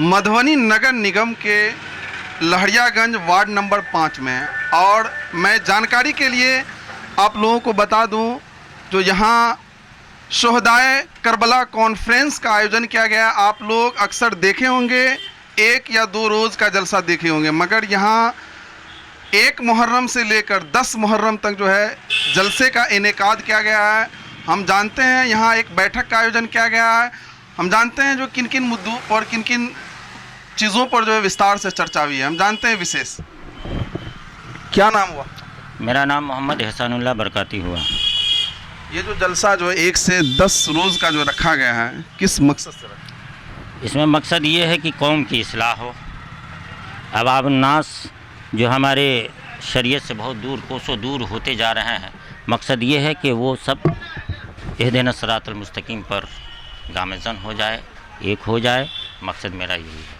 मधुबनी नगर निगम के Lahariaganj ward number 5 में। और मैं जानकारी के लिए आप लोगों को बता दूं, जो यहाँ शोहदाए करबला कॉन्फ्रेंस का आयोजन किया गया। आप लोग अक्सर देखे होंगे, 1 या 2 रोज़ का जलसा देखे होंगे, मगर यहाँ 1 मुहर्रम से लेकर 10 मुहर्रम तक जो है जलसे का इनेकाद किया गया है। हम जानते हैं यहाँ एक बैठक का आयोजन किया गया है। हम जानते हैं जो किन किन मुद्दों और किन किन चीज़ों पर जो है विस्तार से चर्चा हुई है। हम जानते हैं विशेष। क्या नाम हुआ? मेरा नाम मोहम्मद एहसानुल्लाह बरकाती हुआ। ये जो जलसा जो है 1 से 10 रोज़ का जो रखा गया है, किस मकसद से रखा? इसमें मकसद ये है कि कौम की इस्लाह हो। अवाम नास जो हमारे शरीयत से बहुत दूर, कोसों दूर होते जा रहे हैं, मकसद ये है कि वो सब इहदिना सिरातल मुस्तकीम पर गामज़न हो जाए, एक हो जाए। मकसद मेरा यही है।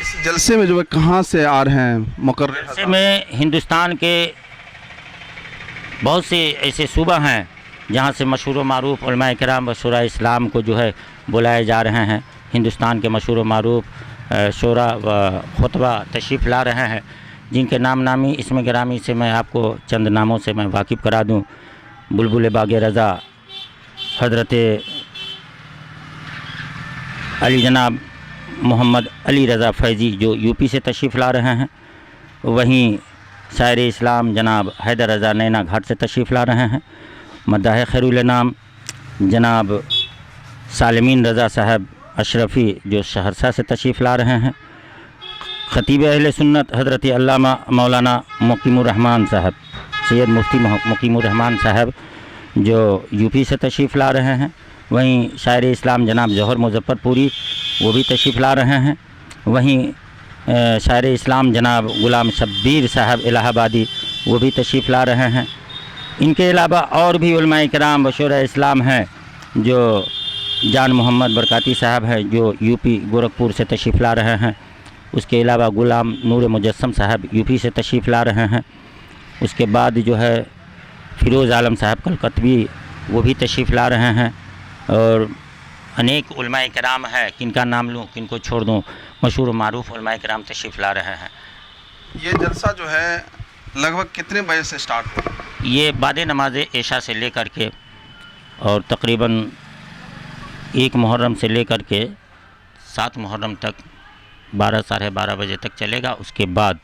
इस जलसे में जो है कहाँ से आ रहे हैं मुकर्रर? जलसे में हिंदुस्तान के बहुत से ऐसे सूबा हैं जहाँ से मशहूर व मारूफ उलमाए किराम व शुरा इस्लाम को जो है बुलाए जा रहे हैं। हिंदुस्तान के मशहूर व मारूफ शुरा व खुतबा तशरीफ़ ला रहे हैं, जिनके नाम नामी इसमें गिरामी से मैं आपको चंद नामों से मैं वाकिफ़ करा दूं। बुलबुल बाग़ रज़ा हज़रत अली जनाब मोहम्मद अली रज़ा फैज़ी जो यूपी से तशरीफ़ ला रहे हैं। वहीं शायर इस्लाम जनाब हैदर रज़ा नैना घाट से तशरीफ़ ला रहे हैं। मद्दाह खैरुल नाम जनाब सालिमीन रज़ा साहब अशरफ़ी जो सहरसा से तशरीफ़ ला रहे हैं। ख़तीब अहले सुन्नत हज़रत अल्लामा मौलाना मुकीमुर रहमान साहब, सैयद मुफ्ती मुकीमुर रहमान साहब जो यूपी से तशरीफ़ ला रहे हैं। वहीं शायर इस्लाम जनाब जौहर मुज़फ़्फ़रपुरी वो भी तशरीफ़ ला रहे हैं। वहीं शायर इस्लाम जनाब ग़ुलाम शब्बीर साहब इलाहाबादी वो भी तशरीफ़ ला रहे हैं। इनके अलावा और भी उलमाए किराम बशूरा इस्लाम हैं, जो जान मोहम्मद बरकाती साहब हैं जो यूपी गोरखपुर से तशरीफ़ ला रहे हैं। उसके अलावा ग़ुलाम नूर मुजस्सम साहब यूपी से तशरीफ़ ला रहे हैं। उसके बाद जो है फ़िरोज़ आलम साहब कलकत्वी वो भी तशरीफ़ ला रहे हैं। और अनेक उलमाए किराम है, किनका नाम लूँ किनको छोड़ दूँ, मशहूर मारूफ उलमाए किराम तशरीफ़ ला रहे हैं। ये जलसा जो है लगभग कितने बजे से स्टार्ट हुआ? ये बाद नमाज ऐशा से लेकर के और तकरीबन 1 मुहर्रम से लेकर के 7 मुहर्रम तक 12 साढ़े 12 बजे तक चलेगा। उसके बाद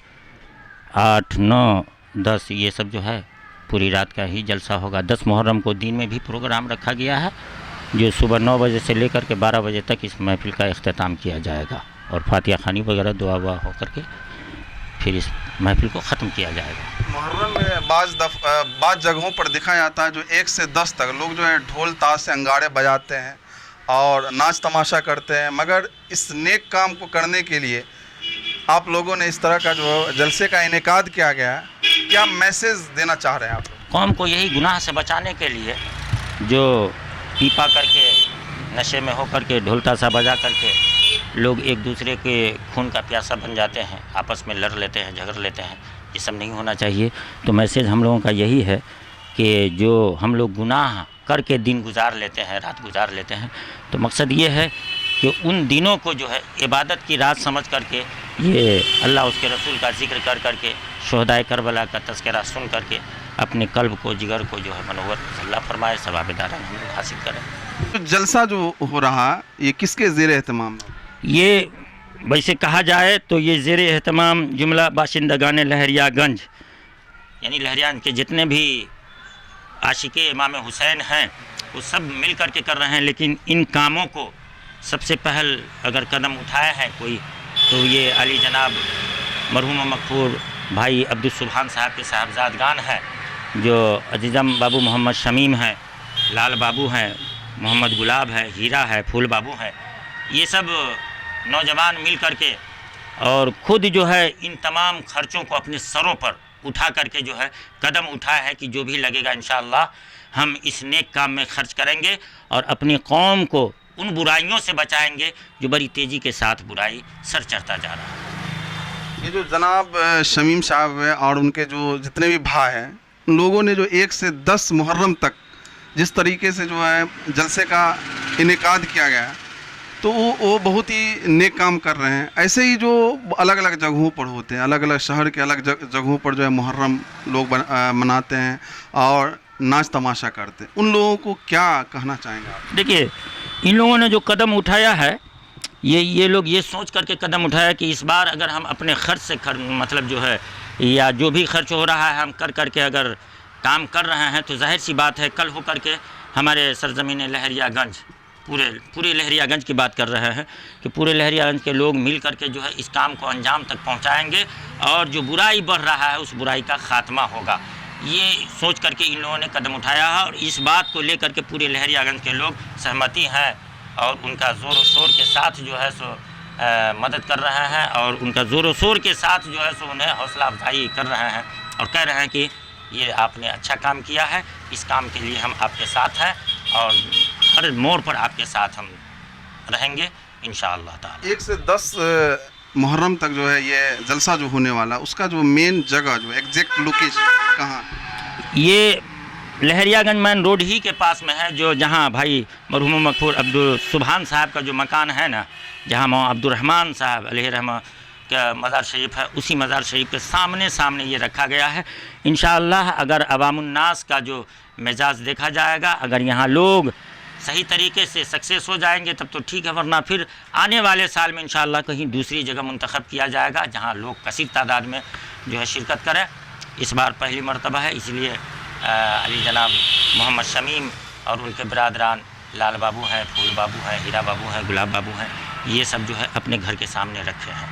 8, 9, 10 ये सब जो है पूरी रात का ही जलसा होगा। 10 मुहर्रम को दिन में भी प्रोग्राम रखा गया है, जो सुबह 9 बजे से लेकर के 12 बजे तक इस महफ़िल का इख्तिताम किया जाएगा और फातिहा खानी वगैरह दुआ वुआ हो करके फिर इस महफ़िल को ख़त्म किया जाएगा। मुहर्रम में बाज़ जगहों पर देखा जाता है जो 1 से 10 तक लोग जो है ढोल ताश से अंगाड़े बजाते हैं और नाच तमाशा करते हैं, मगर इस नेक काम को करने के लिए आप लोगों ने इस तरह का जो जलसे का इनेकाद किया गया है। क्या मैसेज देना चाह रहे हैं आप लोग? कौम को यही गुनाह से बचाने के लिए जो पीपा करके नशे में होकर के ढोल ताशा बजा करके लोग एक दूसरे के खून का प्यासा बन जाते हैं, आपस में लड़ लेते हैं, झगड़ लेते हैं, ये सब नहीं होना चाहिए। तो मैसेज हम लोगों का यही है कि जो हम लोग गुनाह करके दिन गुजार लेते हैं, रात गुजार लेते हैं, तो मकसद ये है कि उन दिनों को जो है इबादत की रात समझ करके ये अल्लाह उसके रसूल का जिक्र कर करके शोहदाए करबला का तज़किरा सुन करके अपने कल्ब को, जिगर को जो है मनोवर अल्लाह फरमाए सवाब दारान हम लोग हासिल करें। तो जलसा जो हो रहा ये किसके ज़ेर एहतमाम? ये वैसे कहा जाए तो ये ज़ेर एहतमाम जुमला बाशिंदगान लहरियागंज, यानी लहरियागंज के जितने भी आशिक़े इमाम हुसैन हैं वो सब मिल कर के कर रहे हैं। लेकिन इन कामों को सबसे पहल अगर कदम उठाया है कोई, तो ये अली जनाब मरहूम मक़फूर भाई अब्दुल सुबहान साहब के साहबजादगान हैं, जो अजीज़म बाबू मोहम्मद शमीम हैं, लाल बाबू हैं, मोहम्मद गुलाब है, हीरा है, फूल बाबू हैं। ये सब नौजवान मिल कर के और ख़ुद जो है इन तमाम ख़र्चों को अपने सरों पर उठा करके जो है कदम उठाया है कि जो भी लगेगा इंशाअल्लाह हम इस नेक काम में खर्च करेंगे और अपनी कौम को उन बुराइयों से बचाएंगे जो बड़ी तेज़ी के साथ बुराई सर चढ़ता जा रहा है। ये जो जनाब शमीम साहब है और उनके जो जितने भी भाई हैं, उन लोगों ने जो 1 से 10 मुहर्रम तक जिस तरीके से जो है जलसे का इनेकाद किया गया है, तो वो बहुत ही नेक काम कर रहे हैं। ऐसे ही जो अलग अलग जगहों पर होते हैं, अलग अलग शहर के अलग जगहों पर जो है मुहर्रम लोग मनाते हैं और नाच तमाशा करते हैं, उन लोगों को क्या कहना चाहेंगे आप? देखिए, इन लोगों ने जो कदम उठाया है, ये लोग ये सोच करके कदम उठाया कि इस बार अगर हम अपने खर्च से मतलब जो है या जो भी खर्च हो रहा है हम कर करके अगर काम कर रहे हैं तो जाहिर सी बात है कल हो करके हमारे सरजमीन लहरियागंज, पूरे लहरियागंज की बात कर रहे हैं कि पूरे लहरियागंज के लोग मिल करके जो है इस काम को अंजाम तक पहुंचाएंगे और जो बुराई बढ़ रहा है उस बुराई का खात्मा होगा। ये सोच करके इन लोगों ने कदम उठाया है और इस बात को लेकर के पूरे लहरियागंज के लोग सहमति हैं और उनका ज़ोर शोर के साथ जो है सो मदद कर रहे हैं और उनका ज़ोर शोर के साथ जो है सो उन्हें हौसला अफजाई कर रहे हैं और कह रहे हैं कि ये आपने अच्छा काम किया है, इस काम के लिए हम आपके साथ हैं और हर मोड़ पर आपके साथ हम रहेंगे इंशाअल्लाह ताला। 1 से 10 मुहर्रम तक जो है ये जलसा जो होने वाला, उसका जो मेन जगह जो एग्जैक्ट लोकेशन कहाँ? ये लहरियागंज मैन रोड ही के पास में है, जो जहाँ भाई मरहूम मकफूर अब्दुल सुबहान साहब का जो मकान है ना, जहाँ मौलाना अब्दुर्रहमान साहब अलैहिर्रहमा का मज़ार शरीफ है, उसी मज़ार शरीफ के सामने ये रखा गया है। इंशाअल्लाह अगर अवामुन्नास का जो मिजाज देखा जाएगा, अगर यहाँ लोग सही तरीके से सक्सेस हो जाएंगे तब तो ठीक है, वरना फिर आने वाले साल में इंशाअल्लाह कहीं दूसरी जगह मुंतखब किया जाएगा जहाँ लोग कसीर तादाद में जो है शिरकत करें। इस बार पहली मरतबा है, इसलिए अली जनाब मोहम्मद शमीम और उनके बरादरान लाल बाबू हैं, फूल बाबू हैं, हीरा बाबू हैं, गुलाब बाबू हैं, ये सब जो है अपने घर के सामने रखे हैं।